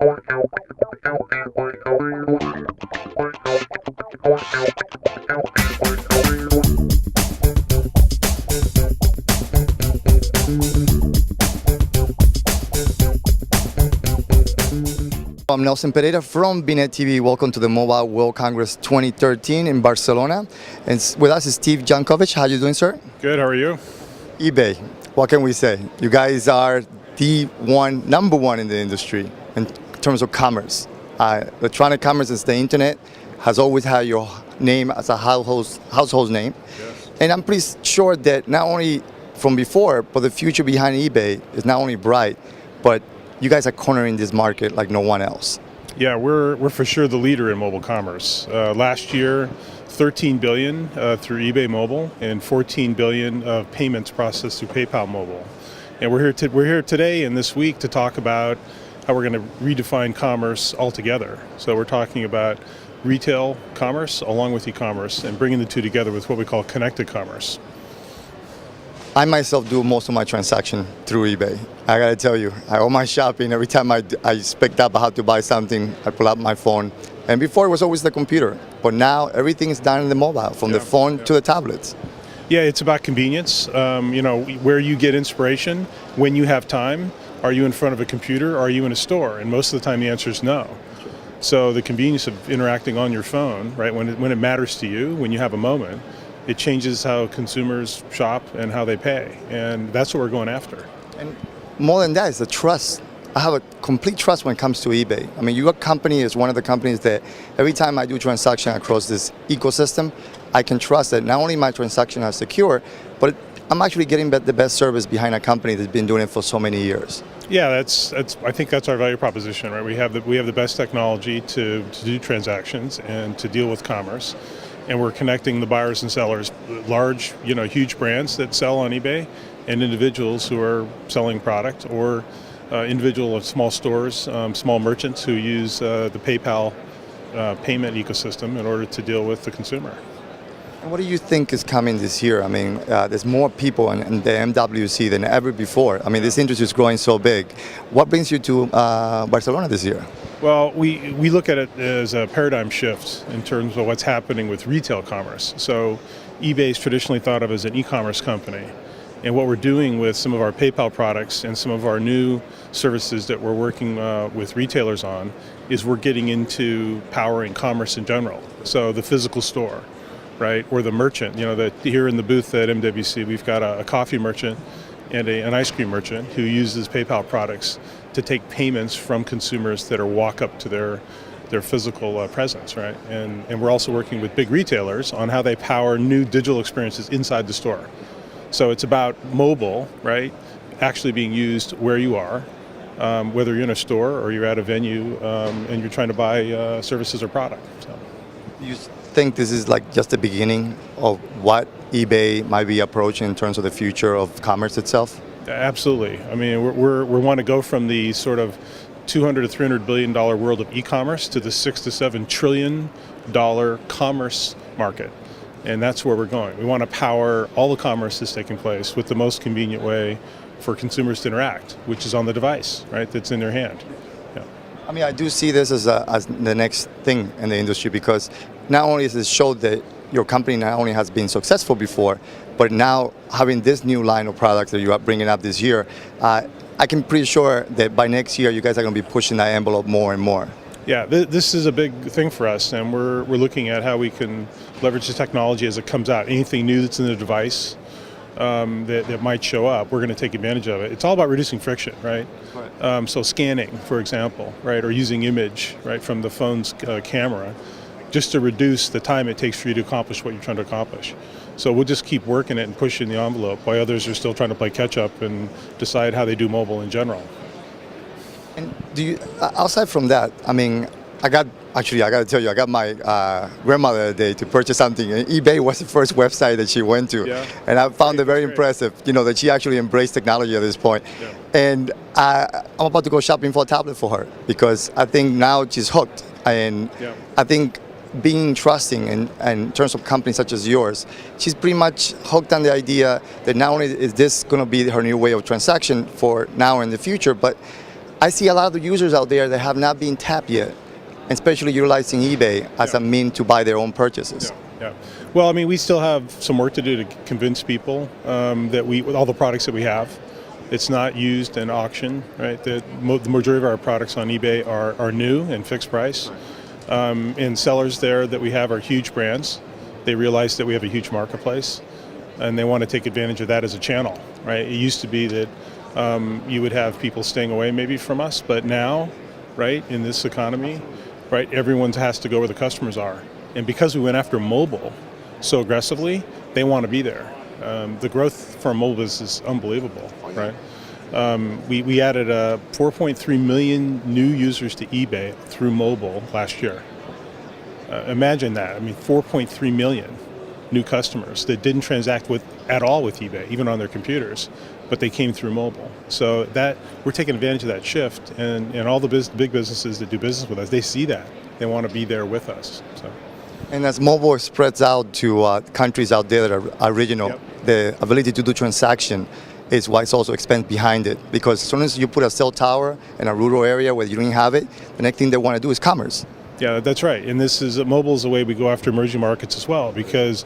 I'm Nelson Pereira from bnetTV. Welcome to the Mobile World Congress 2013 in Barcelona. And with us is Steve Yankovich. How are you doing, sir? Good, how are you? eBay, what can we say? You guys are the number one in the industry in terms of commerce. Electronic commerce is the internet, has always had your name as a household name. Yes. And I'm pretty sure that not only from before, but the future behind eBay is not only bright, but you guys are cornering this market like no one else. Yeah, we're for sure the leader in mobile commerce. Last year, $13 billion through eBay Mobile and $14 billion of payments processed through PayPal Mobile. And we're here today and this week to talk about how we're going to redefine commerce altogether. So we're talking about retail commerce along with e-commerce and bringing the two together with what we call connected commerce. I myself do most of my transaction through eBay. I gotta tell you, all my shopping, every time I picked up how to buy something, I pull up my phone. And before it was always the computer, but now everything is done in the mobile, from the phone to the tablets. Yeah, it's about convenience. Where you get inspiration, when you have time, are you in front of a computer, or are you in a store? And most of the time the answer is no. So the convenience of interacting on your phone, right, when it matters to you, when you have a moment, it changes how consumers shop and how they pay. And that's what we're going after. And more than that is the trust. I have a complete trust when it comes to eBay. I mean, your company is one of the companies that every time I do transaction across this ecosystem, I can trust that not only my transaction are secure, but I'm actually getting the best service behind a company that's been doing it for so many years. Yeah, I think that's our value proposition, right? We have the best technology to do transactions and to deal with commerce. And we're connecting the buyers and sellers, large, huge brands that sell on eBay, and individuals who are selling product, or individual small stores, small merchants who use the PayPal payment ecosystem in order to deal with the consumer. And what do you think is coming this year? I mean, there's more people in the MWC than ever before. I mean, this industry is growing so big. What brings you to Barcelona this year? Well, we look at it as a paradigm shift in terms of what's happening with retail commerce. So eBay is traditionally thought of as an e-commerce company. And what we're doing with some of our PayPal products and some of our new services that we're working with retailers on is we're getting into powering commerce in general. So the physical store, right, or the merchant. Here in the booth at MWC, we've got a coffee merchant and an ice cream merchant who uses PayPal products to take payments from consumers that are walk up to their physical presence, right? And we're also working with big retailers on how they power new digital experiences inside the store. So it's about mobile, right, actually being used where you are, whether you're in a store or you're at a venue and you're trying to buy services or product. So. You think this is like just the beginning of what eBay might be approaching in terms of the future of commerce itself? Absolutely. I mean, we want to go from the sort of $200 to $300 billion world of e-commerce to the $6 to $7 trillion commerce market. And that's where we're going. We want to power all the commerce that's taking place with the most convenient way for consumers to interact, which is on the device, right, that's in their hand. Yeah. I mean, I do see this as the next thing in the industry, because not only is it showed that your company not only has been successful before, but now having this new line of products that you are bringing up this year, I can pretty sure that by next year you guys are going to be pushing that envelope more and more. Yeah, this is a big thing for us, and we're looking at how we can leverage the technology as it comes out. Anything new that's in the device that might show up, we're going to take advantage of it. It's all about reducing friction, right? So scanning, for example, right, or using image, right, from the phone's camera, just to reduce the time it takes for you to accomplish what you're trying to accomplish. So we'll just keep working it and pushing the envelope while others are still trying to play catch up and decide how they do mobile in general. And do you, outside from that, I mean, I got to tell you, I got my grandmother today to purchase something, and eBay was the first website that she went to. Yeah. And I found it very impressive, that she actually embraced technology at this point. Yeah. And I'm about to go shopping for a tablet for her, because I think now she's hooked. And Yeah. I think being trusting in terms of companies such as yours, she's pretty much hooked on the idea that not only is this going to be her new way of transaction for now and the future, but I see a lot of the users out there that have not been tapped yet, especially utilizing eBay as a means to buy their own purchases. Yeah. Well, I mean, we still have some work to do to convince people that with all the products that we have, it's not used in auction, right? The majority of our products on eBay are new and fixed price. And sellers there that we have are huge brands. They realize that we have a huge marketplace, and they want to take advantage of that as a channel, right? It used to be that you would have people staying away maybe from us, but now, right, in this economy, right, everyone has to go where the customers are. And because we went after mobile so aggressively, they want to be there. The growth for our mobile business is unbelievable, right? We added 4.3 million new users to eBay through mobile last year. Imagine that. I mean, 4.3 million new customers that didn't transact at all with eBay, even on their computers, but they came through mobile. So that we're taking advantage of that shift, and all the big businesses that do business with us, they see that. They want to be there with us. So. And as mobile spreads out to countries out there that are regional, the ability to do transaction is why it's also expense behind it. Because as soon as you put a cell tower in a rural area where you don't have it, the next thing they want to do is commerce. Yeah, that's right. And mobile is the way we go after emerging markets as well, because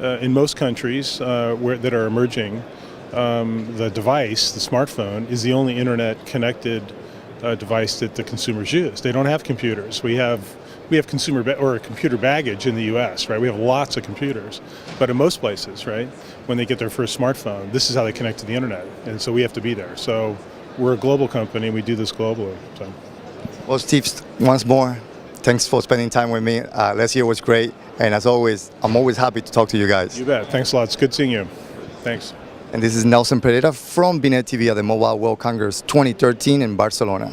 in most countries that are emerging, the device, the smartphone, is the only internet-connected device that the consumers use. They don't have computers. We have computer baggage in the U.S., right? We have lots of computers, but in most places, right, when they get their first smartphone, this is how they connect to the internet, and so we have to be there. So we're a global company, and we do this globally. So. Well, Steve, once more, thanks for spending time with me. Last year was great, and as always, I'm always happy to talk to you guys. You bet. Thanks a lot. It's good seeing you. Thanks. And this is Nelson Pereira from bnetTV at the Mobile World Congress 2013 in Barcelona.